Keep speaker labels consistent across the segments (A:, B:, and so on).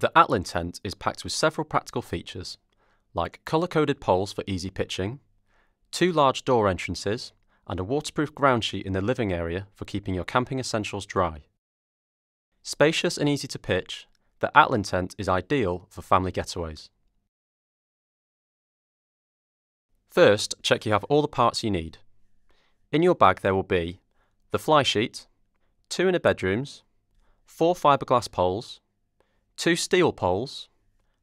A: The Atlin tent is packed with several practical features, like colour-coded poles for easy pitching, 2 large door entrances, and a waterproof ground sheet in the living area for keeping your camping essentials dry. Spacious and easy to pitch, the Atlin tent is ideal for family getaways. First, check you have all the parts you need. In your bag there will be the fly sheet, 2 inner bedrooms, 4 fiberglass poles, 2 steel poles,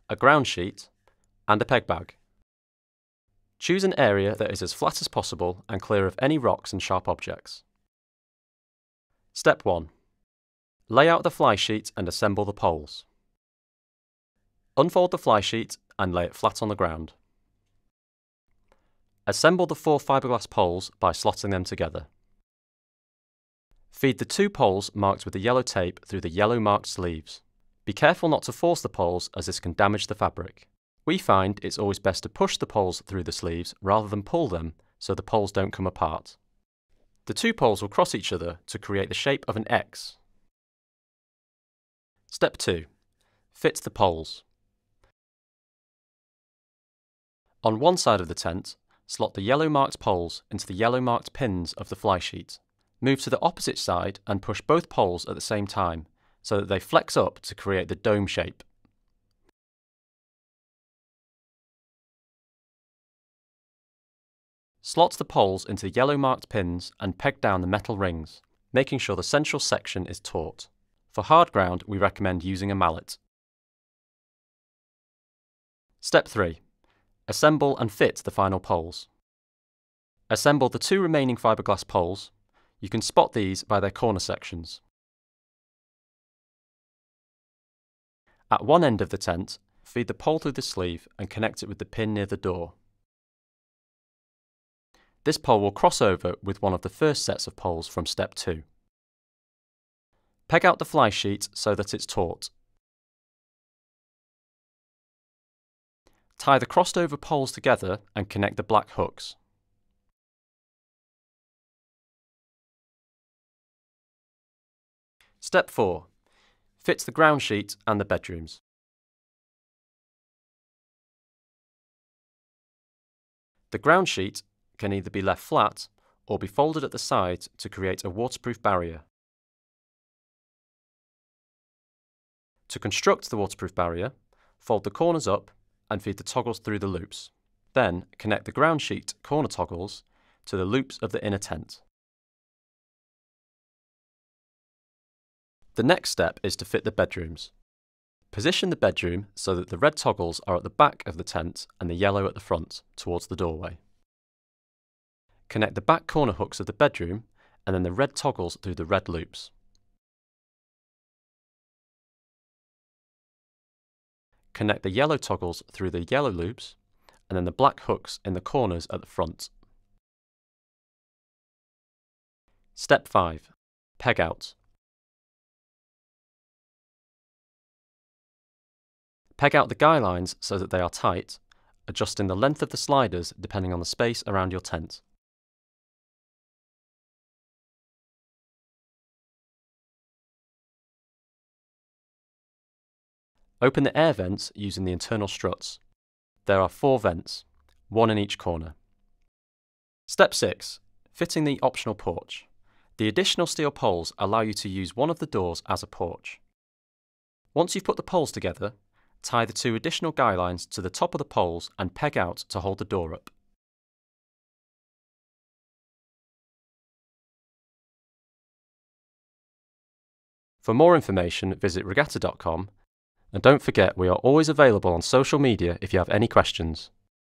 A: a ground sheet, and a peg bag. Choose an area that is as flat as possible and clear of any rocks and sharp objects. Step 1. Lay out the fly sheet and assemble the poles. Unfold the fly sheet and lay it flat on the ground. Assemble the 4 fiberglass poles by slotting them together. Feed the 2 poles marked with the yellow tape through the yellow marked sleeves. Be careful not to force the poles as this can damage the fabric. We find it's always best to push the poles through the sleeves rather than pull them so the poles don't come apart. The 2 poles will cross each other to create the shape of an X. Step 2. Fit the poles. On one side of the tent, slot the yellow marked poles into the yellow marked pins of the fly sheet. Move to the opposite side and push both poles at the same time so that they flex up to create the dome shape. Slot the poles into the yellow marked pins and peg down the metal rings, making sure the central section is taut. For hard ground, we recommend using a mallet. Step 3. Assemble and fit the final poles. Assemble the 2 remaining fiberglass poles. You can spot these by their corner sections. At one end of the tent, feed the pole through the sleeve and connect it with the pin near the door. This pole will cross over with one of the first sets of poles from step 2. Peg out the fly sheet so that it's taut. Tie the crossed over poles together and connect the black hooks. Step 4. Fit the ground sheet and the bedrooms. The ground sheet can either be left flat or be folded at the sides to create a waterproof barrier. To construct the waterproof barrier, fold the corners up and feed the toggles through the loops. Then connect the ground sheet corner toggles to the loops of the inner tent. The next step is to fit the bedrooms. Position the bedroom so that the red toggles are at the back of the tent and the yellow at the front, towards the doorway. Connect the back corner hooks of the bedroom and then the red toggles through the red loops. Connect the yellow toggles through the yellow loops and then the black hooks in the corners at the front. Step 5. Peg out. Peg out the guy lines so that they are tight, adjusting the length of the sliders depending on the space around your tent. Open the air vents using the internal struts. There are 4 vents, 1 in each corner. Step 6. Fitting the optional porch. The additional steel poles allow you to use one of the doors as a porch. Once you've put the poles together, tie the 2 additional guy lines to the top of the poles and peg out to hold the door up. For more information, visit Regatta.com. And don't forget, we are always available on social media if you have any questions.